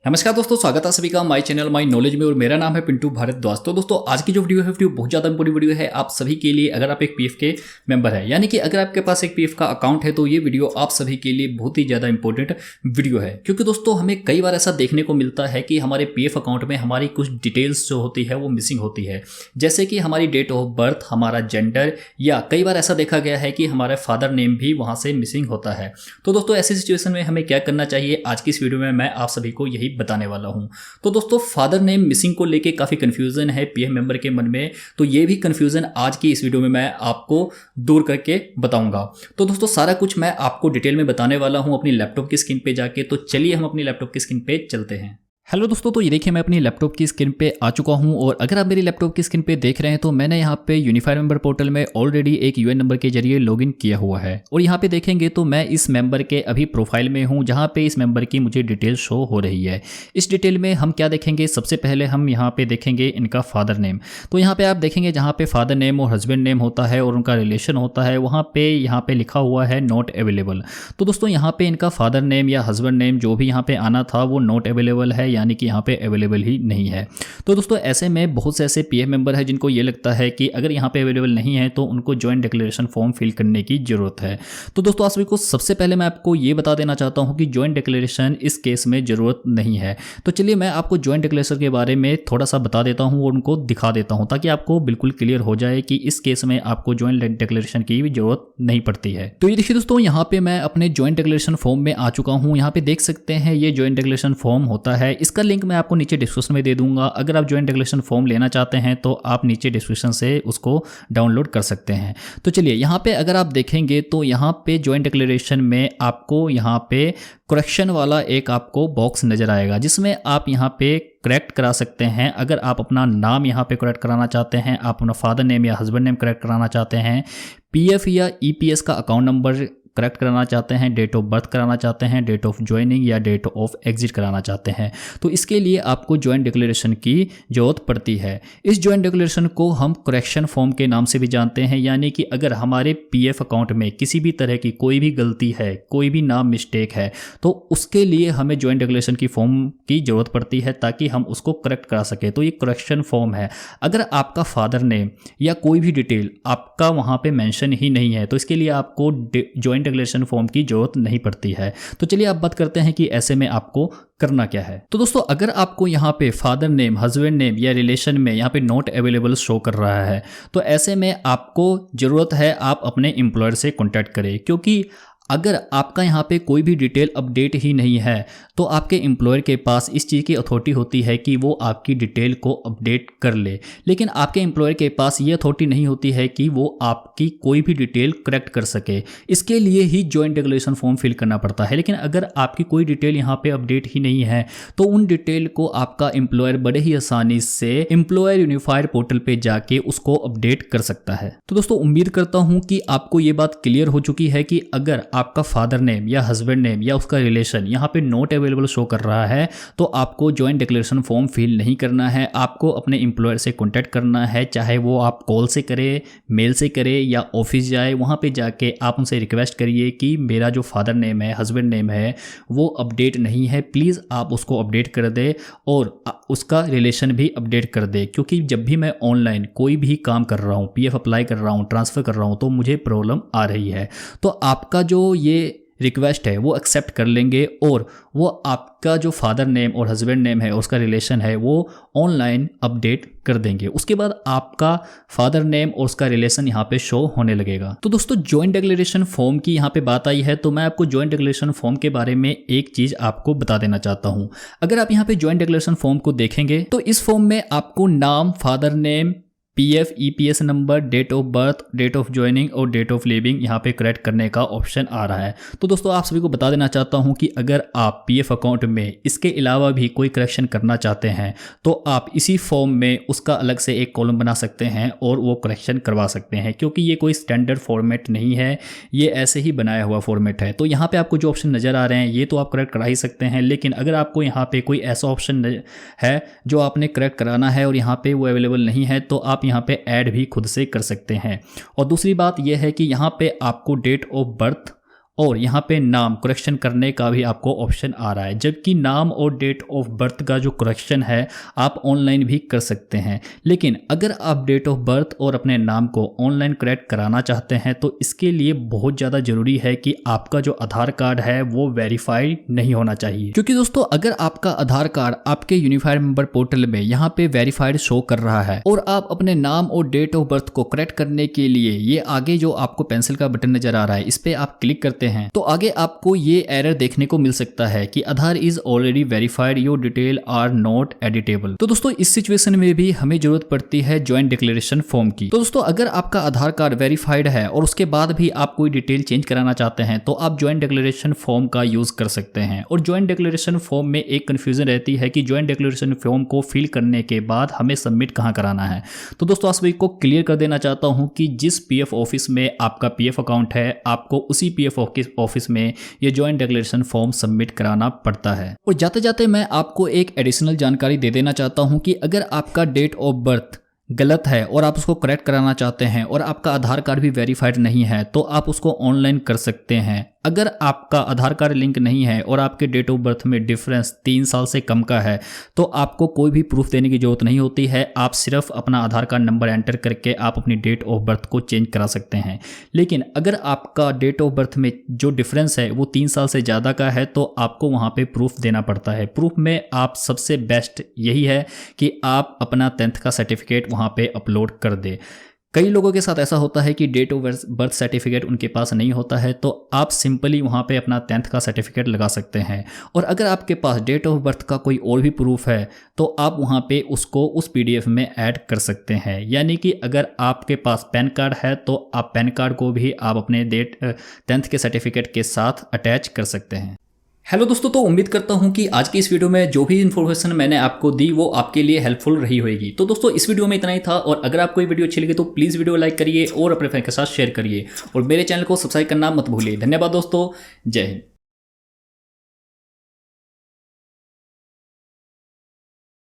नमस्कार दोस्तों, स्वागत है सभी का माय चैनल माय नॉलेज में और मेरा नाम है पिंटू भारद्वाज। तो दोस्तों आज की जो वीडियो है बहुत ज़्यादा इंपॉर्टेंट वीडियो है आप सभी के लिए। अगर आप एक पीएफ के मेंबर है, यानी कि अगर आपके पास एक पीएफ का अकाउंट है, तो ये वीडियो आप सभी के लिए बहुत ही ज़्यादा इंपॉर्टेंट वीडियो है। क्योंकि दोस्तों हमें कई बार ऐसा देखने को मिलता है कि हमारे पीएफ अकाउंट में हमारी कुछ डिटेल्स जो होती है वो मिसिंग होती है, जैसे कि हमारी डेट ऑफ बर्थ, हमारा जेंडर, या कई बार ऐसा देखा गया है कि हमारा फादर नेम भी वहाँ से मिसिंग होता है। तो दोस्तों ऐसी सिचुएशन में हमें क्या करना चाहिए, आज की इस वीडियो में मैं आप सभी को यही बताने वाला हूँ। तो दोस्तों फादर नेम मिसिंग को लेके काफ़ी कन्फ्यूज़न है पीएफ मेंबर के मन में, तो ये भी कन्फ्यूज़न आज की इस वीडियो में मैं आपको दूर करके बताऊंगा। तो दोस्तों सारा कुछ मैं आपको डिटेल में बताने वाला हूं अपनी लैपटॉप की स्क्रीन पे जाके। तो चलिए हम अपनी लैपटॉप की स्क्रीन पे चलते हैं। हेलो दोस्तों, तो ये देखिए मैं अपनी लैपटॉप की स्क्रीन पे आ चुका हूं, और अगर आप मेरी लैपटॉप की स्क्रीन पे देख रहे हैं तो मैंने यहाँ पे यूनिफाइड मेंबर पोर्टल में ऑलरेडी एक यूएन नंबर के जरिए लॉगिन किया हुआ है। और यहाँ पे देखेंगे तो मैं इस मेंबर के अभी प्रोफाइल में हूँ, जहाँ पे इस मेंबर की मुझे डिटेल शो हो रही है। इस डिटेल में हम क्या देखेंगे, सबसे पहले हम यहाँ पे देखेंगे इनका फादर नेम। तो यहाँ पे आप देखेंगे जहाँ पे फादर नेम और हस्बैंड नेम होता है और उनका रिलेशन होता है, वहाँ पे लिखा हुआ है नॉट अवेलेबल। तो दोस्तों यहाँ पे इनका फादर नेम या हस्बैंड नेम जो भी यहाँ पे आना था वो नॉट अवेलेबल है, यानी कि यहाँ पे अवेलेबल ही नहीं है। तो दोस्तों ऐसे में बहुत से ऐसे पीएफ मेंबर है जिनको ये लगता है कि अगर यहाँ पे अवेलेबल नहीं है तो उनको जॉइंट डिक्लेरेशन फॉर्म फिल करने की जरूरत है। तो दोस्तों आप सभी को सबसे पहले मैं आपको ये बता देना चाहता हूँ कि जॉइंट डिक्लेरेशन इस केस में जरूरत नहीं है। तो चलिए मैं आपको जॉइंट डिक्लेरेशन के बारे में थोड़ा सा बता देता हूँ और उनको दिखा देता हूँ, ताकि आपको बिल्कुल क्लियर हो जाए कि इस केस में आपको जॉइंट डिक्लेरेशन की भी जरूरत नहीं पड़ती है। तो ये देखिए दोस्तों, यहाँ पे मैं अपने जॉइंट डिक्लेरेशन फॉर्म में आ चुका हूँ। यहाँ पे देख सकते हैं ये जॉइंट डिक्लेरेशन फॉर्म होता है। इसका लिंक मैं आपको नीचे डिस्क्रिप्शन में दे दूंगा। अगर आप जॉइंट डिक्लेरेशन फॉर्म लेना चाहते हैं तो आप नीचे डिस्क्रिप्शन से उसको डाउनलोड कर सकते हैं। तो चलिए यहाँ पे अगर आप देखेंगे तो यहाँ पे जॉइंट डिक्लेरेशन में आपको यहाँ पे करेक्शन वाला एक आपको बॉक्स नजर आएगा, जिसमें आप यहाँ पे करेक्ट करा सकते हैं। अगर आप अपना नाम यहाँ पे करेक्ट कराना चाहते हैं, आप अपना फादर नेम या हस्बैंड नेम करेक्ट कराना चाहते हैं, पीएफ या ईपीएस का अकाउंट नंबर करेक्ट कराना चाहते हैं, डेट ऑफ बर्थ कराना चाहते हैं, डेट ऑफ ज्वाइनिंग या डेट ऑफ एग्जिट कराना चाहते हैं, तो इसके लिए आपको जॉइंट डिक्लेरेशन की जरूरत पड़ती है। इस जॉइंट डिक्लेरेशन को हम करेक्शन फॉर्म के नाम से भी जानते हैं, यानी कि अगर हमारे पीएफ अकाउंट में किसी भी तरह की कोई भी गलती है, कोई भी नाम मिस्टेक है, तो उसके लिए हमें जॉइंट डिक्लेरेशन की फॉर्म की जरूरत पड़ती है ताकि हम उसको करेक्ट करा सकें। तो ये करेक्शन फॉर्म है। अगर आपका फादर नेम या कोई भी डिटेल आपका वहाँ पे मेंशन ही नहीं है, तो इसके लिए आपको जॉइंट डिक्लेरेशन फॉर्म की जरूरत नहीं पड़ती है। तो चलिए आप बात करते हैं कि ऐसे में आपको करना क्या है। तो दोस्तों अगर आपको यहाँ पे फादर नेम, हस्बैंड नेम या रिलेशन में यहाँ पे नॉट अवेलेबल शो कर रहा है, तो ऐसे में आपको जरूरत है आप अपने एम्प्लॉयर से कॉन्टैक्ट करें। क्योंकि अगर आपका यहाँ पे कोई भी डिटेल अपडेट ही नहीं है तो आपके एम्प्लॉयर के पास इस चीज़ की अथॉरिटी होती है कि वो आपकी डिटेल को अपडेट कर ले, लेकिन आपके एम्प्लॉयर के पास ये अथॉरिटी नहीं होती है कि वो आपकी कोई भी डिटेल करेक्ट कर सके। इसके लिए ही जॉइंट डिक्लेरेशन फॉर्म फिल करना पड़ता है। लेकिन अगर आपकी कोई डिटेल यहाँ पे अपडेट ही नहीं है तो उन डिटेल को आपका एम्प्लॉयर बड़े ही आसानी से एम्प्लॉयर यूनिफाइड पोर्टल पे जाके उसको अपडेट कर सकता है। तो दोस्तों उम्मीद करता हूँ कि आपको ये बात क्लियर हो चुकी है कि अगर आपका फादर नेम या हस्बैंड नेम या उसका रिलेशन यहाँ पे नॉट अवेलेबल शो कर रहा है तो आपको जॉइंट डिक्लेरेशन फॉर्म फिल नहीं करना है। आपको अपने एम्प्लॉयर से कांटेक्ट करना है, चाहे वो आप कॉल से करे, मेल से करे या ऑफिस जाए। वहाँ पे जाके आप उनसे रिक्वेस्ट करिए कि मेरा जो फादर नेम है, हस्बैंड नेम है, वो अपडेट नहीं है, प्लीज़ आप उसको अपडेट कर दे और उसका रिलेशन भी अपडेट कर दे। क्योंकि जब भी मैं ऑनलाइन कोई भी काम कर रहा हूँ, पीएफ अप्लाई कर रहा हूँ, ट्रांसफ़र कर रहा हूँ, तो मुझे प्रॉब्लम आ रही है। तो आपका जो ये रिक्वेस्ट है वो एक्सेप्ट कर लेंगे और वो आपका जो फादर नेम और हस्बैंड नेम है, उसका रिलेशन है, वो ऑनलाइन अपडेट कर देंगे। उसके बाद आपका फादर नेम और उसका रिलेशन यहाँ पे शो होने लगेगा। तो दोस्तों जॉइंट डिक्लेरेशन फॉर्म की यहाँ पे बात आई है, तो मैं आपको जॉइंट डिक्लेरेशन फॉर्म के बारे में एक चीज़ आपको बता देना चाहता हूँ। अगर आप यहाँ पे जॉइंट डिक्लेरेशन फॉर्म को देखेंगे तो इस फॉर्म में आपको नाम, father name, PF, EPS number, date of birth, date of joining और डेट ऑफ लिविंग यहाँ पे करेक्ट करने का ऑप्शन आ रहा है। तो दोस्तों आप सभी को बता देना चाहता हूँ कि अगर आप पीएफ अकाउंट में इसके अलावा भी कोई करेक्शन करना चाहते हैं तो आप इसी फॉर्म में उसका अलग से एक कॉलम बना सकते हैं और वो करेक्शन करवा सकते हैं। क्योंकि ये कोई स्टैंडर्ड फॉर्मेट नहीं है, ये ऐसे ही बनाया हुआ फॉर्मेट है। तो यहाँ पे आपको जो ऑप्शन नज़र आ रहे हैं ये तो आप करेक्ट करा ही सकते हैं, लेकिन अगर आपको यहाँ पे कोई ऐसा ऑप्शन है जो आपने करेक्ट कराना है और यहाँ पे वो अवेलेबल नहीं है, तो आप यहाँ पे ऐड भी खुद से कर सकते हैं। और दूसरी बात यह है कि यहाँ पे आपको डेट ऑफ बर्थ और यहाँ पे नाम करेक्शन करने का भी आपको ऑप्शन आ रहा है, जबकि नाम और डेट ऑफ बर्थ का जो करेक्शन है आप ऑनलाइन भी कर सकते हैं। लेकिन अगर आप डेट ऑफ बर्थ और अपने नाम को ऑनलाइन करेक्ट कराना चाहते हैं तो इसके लिए बहुत ज़्यादा ज़रूरी है कि आपका जो आधार कार्ड है वो वेरीफाइड नहीं होना चाहिए। क्योंकि दोस्तों अगर आपका आधार कार्ड आपके यूनिफाइड मेंबर पोर्टल में यहाँ पे वेरीफाइड शो कर रहा है और आप अपने नाम और डेट ऑफ बर्थ को करेक्ट करने के लिए ये आगे जो आपको पेंसिल का बटन नजर आ रहा है इस पे आप क्लिक करते हैं तो आगे आपको ये एरर देखने को मिल सकता है कि Aadhaar is already verified, your detail are not editable. तो दोस्तों इस सिचुएशन में भी हमें जरूरत पड़ती है ज्वाइंट डिक्लेरेशन फॉर्म की। तो दोस्तों अगर आपका आधार कार्ड वेरीफाइड है और उसके बाद भी आप कोई डिटेल चेंज कराना चाहते हैं तो आप ज्वाइंट डिक्लेरेशन फॉर्म का यूज कर सकते हैं। और ज्वाइंट डिक्लेरेशन फॉर्म में एक कंफ्यूजन रहती है कि ज्वाइंट डिक्लेरेशन फॉर्म को फिल करने के बाद हमें सबमिट कहाँ कराना है। तो दोस्तों आप सभी को क्लियर कर देना चाहता हूं कि जिस पीएफ ऑफिस में आपका पीएफ अकाउंट है आपको उसी पीएफ ऑफिस में ये ज्वाइंट डिक्लेरेशन फॉर्म सबमिट कराना पड़ता है। और जाते जाते मैं आपको एक एडिशनल जानकारी दे देना चाहता हूं कि अगर आपका डेट ऑफ बर्थ गलत है और आप उसको करेक्ट कराना चाहते हैं और आपका आधार कार्ड भी वेरीफाइड नहीं है तो आप उसको ऑनलाइन कर सकते हैं। अगर आपका आधार कार्ड लिंक नहीं है और आपके डेट ऑफ बर्थ में डिफरेंस 3 साल से कम का है तो आपको कोई भी प्रूफ देने की जरूरत नहीं होती है। आप सिर्फ अपना आधार कार्ड नंबर एंटर करके आप अपनी डेट ऑफ बर्थ को चेंज करा सकते हैं। लेकिन अगर आपका डेट ऑफ बर्थ में जो डिफरेंस है वो 3 साल से ज़्यादा का है तो आपको वहाँ पे प्रूफ देना पड़ता है। प्रूफ में आप सबसे बेस्ट यही है कि आप अपना 10th का सर्टिफिकेट वहाँ पे अपलोड कर दे। कई लोगों के साथ ऐसा होता है कि डेट ऑफ बर्थ सर्टिफिकेट उनके पास नहीं होता है तो आप सिंपली वहाँ पे अपना 10th का सर्टिफिकेट लगा सकते हैं। और अगर आपके पास डेट ऑफ बर्थ का कोई और भी प्रूफ है तो आप वहाँ पे उसको उस पीडीएफ में ऐड कर सकते हैं। यानी कि अगर आपके पास पैन कार्ड है तो आप पैन कार्ड को भी आप अपने 10th के सर्टिफिकेट के साथ अटैच कर सकते हैं। हेलो दोस्तों, तो उम्मीद करता हूं कि आज की इस वीडियो में जो भी इन्फॉर्मेशन मैंने आपको दी वो आपके लिए हेल्पफुल रही होगी। तो दोस्तों इस वीडियो में इतना ही था और अगर आपको ये वीडियो अच्छी लगी तो प्लीज़ वीडियो लाइक करिए और अपने फ्रेंड के साथ शेयर करिए और मेरे चैनल को सब्सक्राइब करना मत भूलिए। धन्यवाद दोस्तों, जय हिंद।